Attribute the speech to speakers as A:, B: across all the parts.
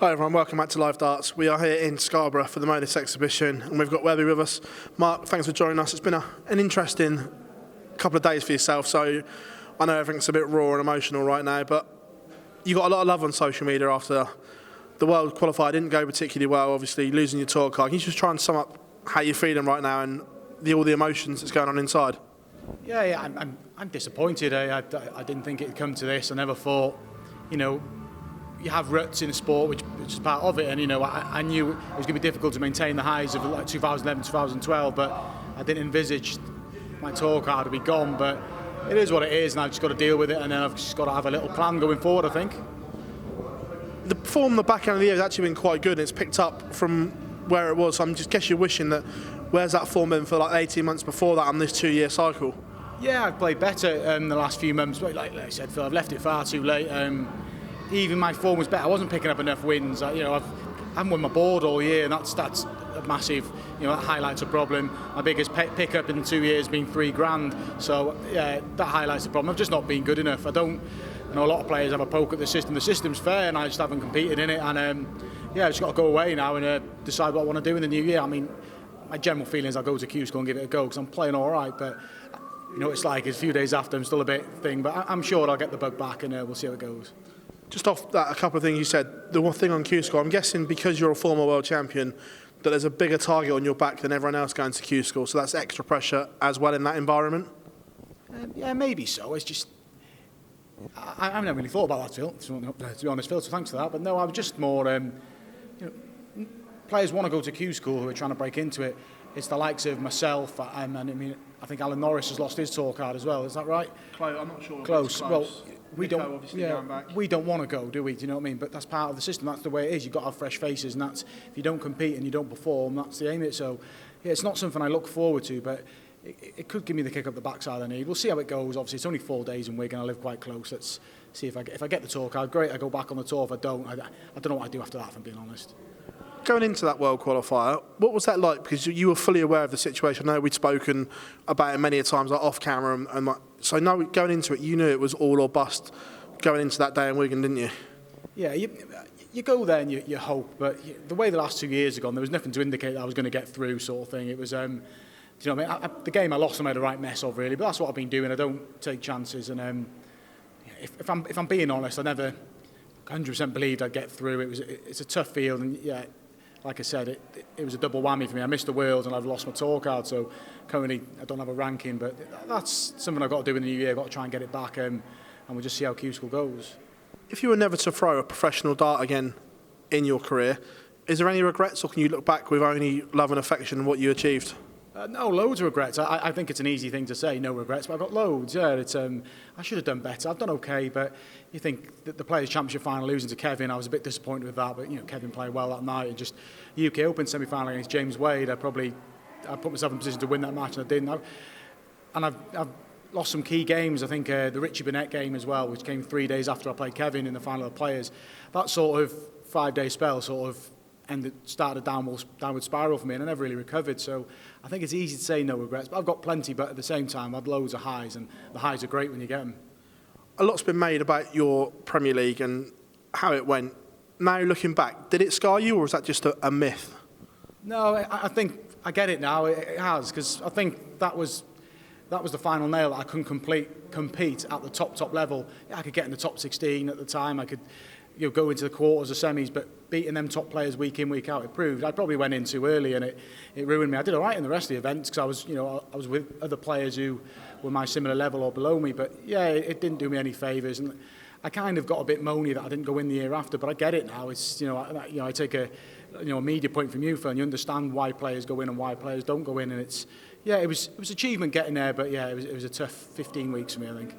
A: Hi everyone, welcome back to Live Darts. We are here in Scarborough for the Modus exhibition and we've got Webby with us. Mark, thanks for joining us. It's been an interesting couple of days for yourself, so I know everything's a bit raw and emotional right now, but you got a lot of love on social media after the World Qualifier didn't go particularly well, obviously losing your tour card. Can you just try and sum up how you're feeling right now and all the emotions that's going on inside?
B: Yeah, I'm disappointed. I didn't think it'd come to this. I never thought, you have ruts in a sport, which is part of it, and I knew it was going to be difficult to maintain the highs of like 2011, 2012, but I didn't envisage my tour card would be gone. But it is what it is, and I've just got to deal with it, and then I've just got to have a little plan going forward, I think.
A: The form the back end of the year has actually been quite good, and it's picked up from where it was. So I'm just guess you're wishing that where's that form been for like 18 months before that on this 2-year cycle? Yeah,
B: I've played better the last few months, but like I said, Phil, I've left it far too late. Even my form was better. I wasn't picking up enough wins. I haven't won my board all year, and that's a massive. That highlights a problem. My biggest pickup in 2 years being $3,000. So yeah, that highlights the problem. I've just not been good enough. I know a lot of players have a poke at the system. The system's fair, and I just haven't competed in it. And I've just got to go away now and decide what I want to do in the new year. I mean, my general feeling is I'll go to Q School and give it a go because I'm playing all right, but. It's like a few days after, I'm still a bit thing, but I'm sure I'll get the bug back and we'll see how it goes.
A: Just off that, a couple of things you said. The one thing on Q School, I'm guessing because you're a former world champion, that there's a bigger target on your back than everyone else going to Q School, so that's extra pressure as well in that environment?
B: Yeah, maybe so. It's just, I've never really thought about that, Phil, to be honest, Phil, so thanks for that. But no, I was just more, players want to go to Q School who are trying to break into it. It's the likes of myself, and I think Alan Norris has lost his tour card as well. Is that right?
A: I'm not sure.
B: Close. Well, we
A: Nico
B: don't want to go, do we? Do you know what I mean? But that's part of the system. That's the way it is. You've got to have fresh faces, and that's if you don't compete and you don't perform, that's the aim of it. So, yeah, it's not something I look forward to, but it could give me the kick up the backside I need. We'll see how it goes. Obviously, it's only 4 days in Wigan. I live quite close. Let's see if I get the tour card. Great, I go back on the tour. If I don't, I don't know what I do after that. If I'm being honest.
A: Going into that World Qualifier, what was that like? Because you were fully aware of the situation. I know we'd spoken about it many a times, like off camera, and like, so no, going into it, you knew it was all or bust going into that day in Wigan, didn't you?
B: Yeah, you go there and you hope, but the way the last 2 years have gone, there was nothing to indicate that I was going to get through, sort of thing. It was, do you know what I mean? The game I lost, I made a right mess of, really, but that's what I've been doing. I don't take chances, and if I'm being honest, I never 100% believed I'd get through. It's a tough field, and yeah. Like I said, it was a double whammy for me. I missed the Worlds and I've lost my tour card, so currently I don't have a ranking, but that's something I've got to do in the new year. I've got to try and get it back, and we'll just see how Q School goes. If you were never to throw a professional dart again in your career, is there any regrets, or can you look back with only love and affection on what you achieved? No, loads of regrets. I think it's an easy thing to say, no regrets, but I've got loads. Yeah, I should have done better. I've done okay, but you think that the Players' Championship final losing to Kevin, I was a bit disappointed with that, but Kevin played well that night, and just the UK Open semi-final against James Wade, I put myself in a position to win that match, and I didn't. I've lost some key games. I think the Richie Burnett game as well, which came 3 days after I played Kevin in the final of the Players. That sort of 5-day spell started a downward spiral for me, and I never really recovered. So I think it's easy to say no regrets, but I've got plenty, but at the same time I've had loads of highs, and the highs are great when you get them. A lot's been made about your Premier League and how it went. Now looking back, did it scar you, or is that just a myth? No, I think I get it now. It has, because I think that was the final nail, that I couldn't compete at the top level. Yeah, I could get in the top 16 at the time. I could go into the quarters or semis, but beating them top players week in, week out, it proved. I probably went in too early, and it ruined me. I did all right in the rest of the events because I was with other players who were my similar level or below me, but yeah, it didn't do me any favours, and I kind of got a bit moany that I didn't go in the year after, but I get it now. It's I take a media point from you, Phil, and you understand why players go in and why players don't go in, and it was achievement getting there, but yeah, it was a tough 15 weeks for me, I think.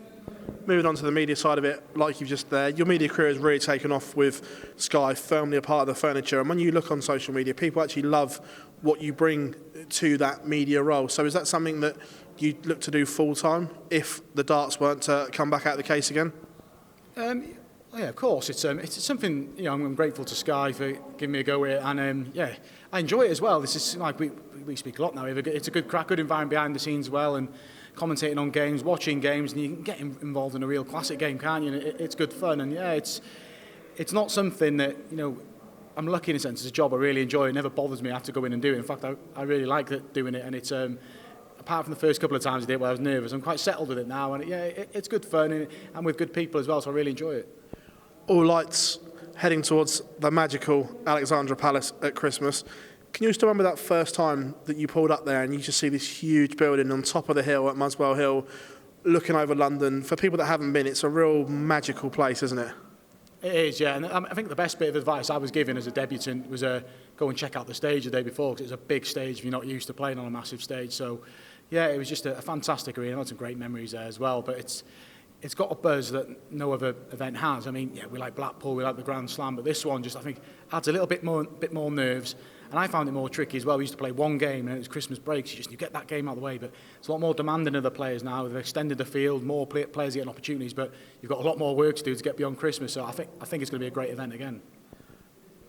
B: Moving on to the media side of it, like you've just there, your media career has really taken off with Sky, firmly a part of the furniture. And when you look on social media, people actually love what you bring to that media role. So is that something that you look to do full time if the darts weren't to come back out of the case again? Yeah, of course. It's something I'm grateful to Sky for giving me a go with it, and yeah, I enjoy it as well. This is like we speak a lot now. It's a good crack, good environment behind the scenes as well, and commentating on games, watching games, and you can get involved in a real classic game, can't you? And it's good fun, and yeah, it's not something that I'm lucky in a sense. It's a job I really enjoy. It never bothers me. I have to go in and do it. In fact, I really like doing it. And it's apart from the first couple of times I did it where I was nervous, I'm quite settled with it now. And it's good fun and with good people as well. So I really enjoy it.
A: All lights heading towards the magical Alexandra Palace at Christmas. Can you still remember that first time that you pulled up there and you just see this huge building on top of the hill at Muswell Hill, looking over London? For people that haven't been, it's a real magical place, isn't it?
B: It is, yeah. And I think the best bit of advice I was given as a debutant was go and check out the stage the day before, because it's a big stage if you're not used to playing on a massive stage. So, yeah, it was just a fantastic arena. I had some great memories there as well. But it's got a buzz that no other event has. I mean, yeah, we like Blackpool, we like the Grand Slam, but this one just, I think, adds a little bit more nerves. And I found it more tricky as well. We used to play one game and it was Christmas breaks. You get that game out of the way, but it's a lot more demanding of the players now. They've extended the field, more players getting opportunities, but you've got a lot more work to do to get beyond Christmas. So I think it's going to be a great event again.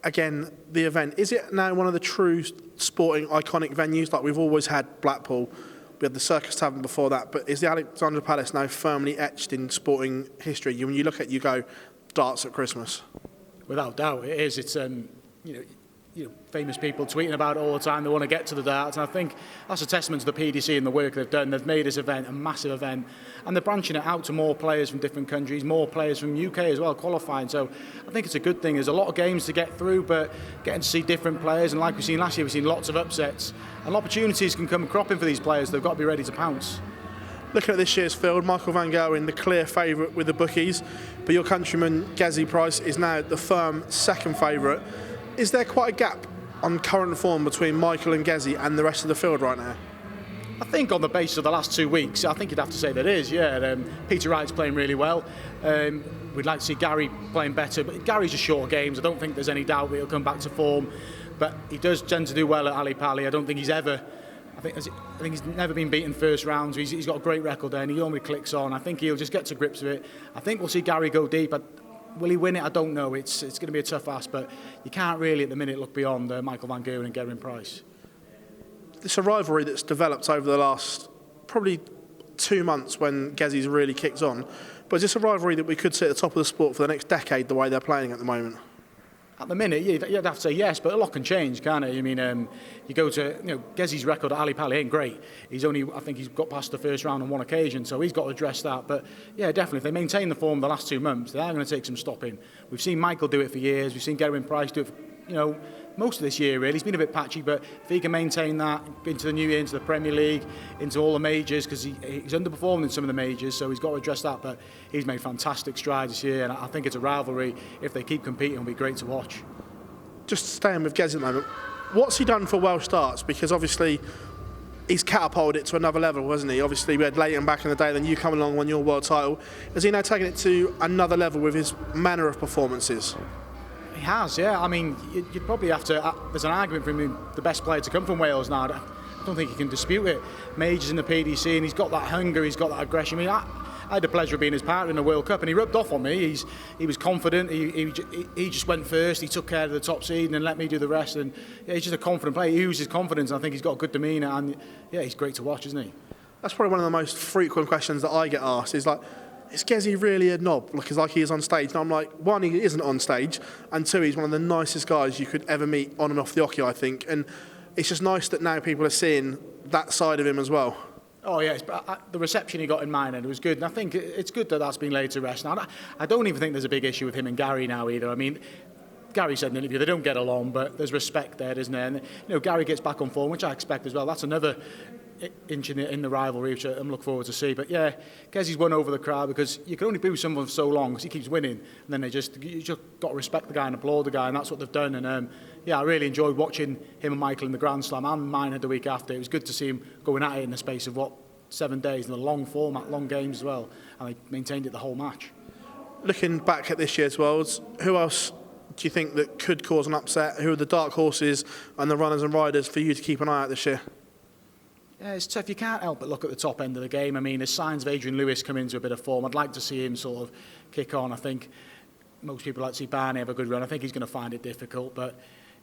A: Again, the event, is it now one of the true sporting iconic venues? Like we've always had Blackpool, we had the Circus Tavern before that, but is the Alexandra Palace now firmly etched in sporting history? When you look at it, you go, darts at Christmas.
B: Without doubt, it is. It's famous people tweeting about it all the time. They want to get to the darts, and I think that's a testament to the PDC and the work they've done. They've made this event a massive event, and they're branching it out to more players from different countries, more players from UK as well qualifying. So I think it's a good thing. There's a lot of games to get through, but getting to see different players, and like we've seen last year, we've seen lots of upsets, and opportunities can come cropping for these players. They've got to be ready to pounce.
A: Looking at this year's field, Michael van Gerwen, the clear favourite with the bookies, but your countryman Gerwyn Price is now the firm second favourite. Is there quite a gap on current form between Michael and Gerwyn and the rest of the field right now?
B: I think on the basis of the last 2 weeks, I think you'd have to say there is, yeah. Peter Wright's playing really well. We'd like to see Gary playing better, but Gary's just short games. I don't think there's any doubt that he'll come back to form, but he does tend to do well at Ali Pali. I think he's never been beaten first rounds. He's got a great record there, and he normally clicks on. I think he'll just get to grips with it. I think we'll see Gary go deep. Will he win it? I don't know. It's going to be a tough ask, but you can't really at the minute look beyond Michael van Gerwen and Gerwyn Price.
A: It's a rivalry that's developed over the last probably 2 months when Gezzy's really kicked on. But is this a rivalry that we could see at the top of the sport for the next decade, the way they're playing at the moment?
B: At the minute, you'd have to say yes, but a lot can change, can't it? I mean, you go to, Gezzy's record at Ali Pali ain't great. I think he's got past the first round on one occasion, so he's got to address that. But yeah, definitely, if they maintain the form the last 2 months, they are going to take some stopping. We've seen Michael do it for years. We've seen Gerwyn Price do it for, most of this year, really. He's been a bit patchy, but if he can maintain that into the new year, into the Premier League, into all the majors, because he's underperformed in some of the majors, so he's got to address that. But he's made fantastic strides this year, and I think it's a rivalry. If they keep competing, it'll be great to watch.
A: Just staying with Gez at the moment, what's he done for Welsh darts? Because obviously he's catapulted it to another level, hasn't he? Obviously we had Leighton back in the day, then you come along, won your world title. Has he now taken it to another level with his manner of performances?
B: He has, yeah. I mean, you'd probably have to. There's an argument for him being the best player to come from Wales now. I don't think you can dispute it. Majors in the PDC, and he's got that hunger, he's got that aggression. I mean, I had the pleasure of being his partner in the World Cup, and he rubbed off on me. He was confident. He just went first. He took care of the top seed and then let me do the rest. And yeah, he's just a confident player. He uses confidence. And I think he's got a good demeanour, and yeah, he's great to watch, isn't he?
A: That's probably one of the most frequent questions that I get asked. Is like, is Gezzy really a knob? Like he is on stage. And I'm like, one, he isn't on stage, and two, he's one of the nicest guys you could ever meet on and off the oche, I think. And it's just nice that now people are seeing that side of him as well. Oh,
B: yes, but the reception he got in mine end was good, and I think it's good that that's been laid to rest. Now, I don't even think there's a big issue with him and Gary now either. I mean, Gary said in the interview they don't get along, but there's respect there, isn't there? And, Gary gets back on form, which I expect as well. That's another inch in the rivalry, which I'm looking forward to see. But yeah, Gezzy's won over the crowd because you can only boo someone for so long because he keeps winning, and then you just got to respect the guy and applaud the guy, and that's what they've done. And yeah, I really enjoyed watching him and Michael in the Grand Slam and mine the week after. It was good to see him going at it in the space of 7 days, in a long format, long games as well, and they maintained it the whole match.
A: Looking back at this year's Worlds, who else do you think that could cause an upset? Who are the dark horses and the runners and riders for you to keep an eye out this year?
B: Yeah, it's tough. You can't help but look at the top end of the game. I mean, there's signs of Adrian Lewis come into a bit of form. I'd like to see him sort of kick on. I think most people like to see Barney have a good run. I think he's going to find it difficult, but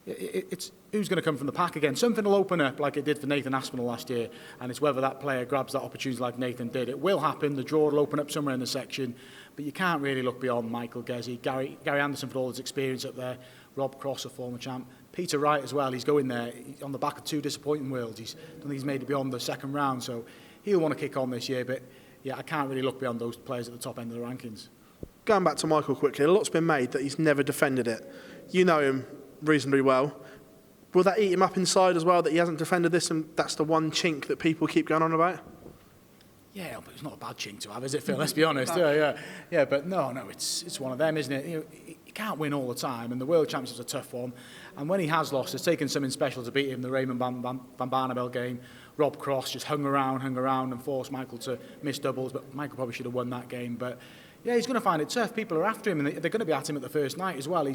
B: it's who's going to come from the pack again. Something will open up like it did for Nathan Aspinall last year, and it's whether that player grabs that opportunity like Nathan did. It will happen. The draw will open up somewhere in the section, but you can't really look beyond Michael, Gezzy, Gary Anderson for all his experience up there. Rob Cross, a former champ. Peter Wright as well, he's going there on the back of 2 disappointing worlds. I don't think he's made it beyond the second round, so he'll want to kick on this year, but yeah, I can't really look beyond those players at the top end of the rankings.
A: Going back to Michael quickly, a lot's been made that he's never defended it. You know him reasonably well. Will that eat him up inside as well, that he hasn't defended this and that's the one chink that people keep going on about?
B: Yeah, but it's not a bad chink to have, is it, Phil? Let's be honest. Yeah, but no, it's one of them, isn't it? He can't win all the time, and the World Championship's a tough one. And when he has lost, it's taken something special to beat him. The Raymond Van Barneveld game, Rob Cross just hung around and forced Michael to miss doubles, but Michael probably should have won that game. But yeah, he's going to find it tough. People are after him, and they're going to be at him at the first night as well.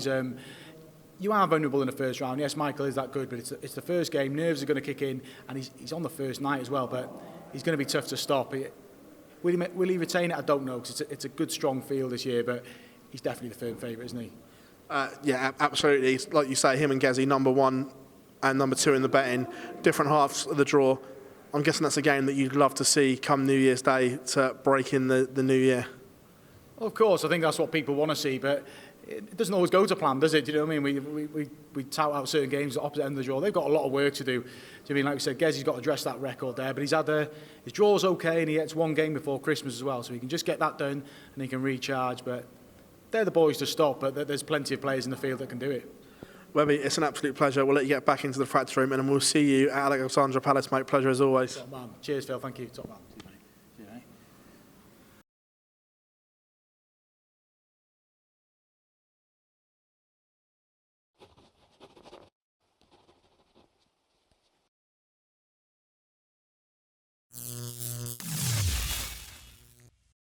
B: You are vulnerable in the first round. Yes, Michael is that good, but it's the first game. Nerves are going to kick in, and he's on the first night as well. But he's going to be tough to stop. Will he retain it? I don't know, because it's a good, strong field this year. But he's definitely the firm favourite, isn't he?
A: Yeah, absolutely. Like you say, him and Gezi, number 1 and number 2 in the betting, different halves of the draw. I'm guessing that's a game that you'd love to see come New Year's Day to break in the new year.
B: Well, of course, I think that's what people want to see, but it doesn't always go to plan, does it? Do you know what I mean? We tout out certain games at the opposite end of the draw. They've got a lot of work to do. Do you mean, like we said, Gezi's got to address that record there, but he's had his draw's okay, and he gets 1 game before Christmas as well, so he can just get that done and he can recharge. But they're the boys to stop, but there's plenty of players in the field that can do it.
A: Webby, it's an absolute pleasure. We'll let you get back into the practice room, and we'll see you at Alexandra Palace, mate. Pleasure as always.
B: Top man. Cheers, Phil. Thank you. Top man.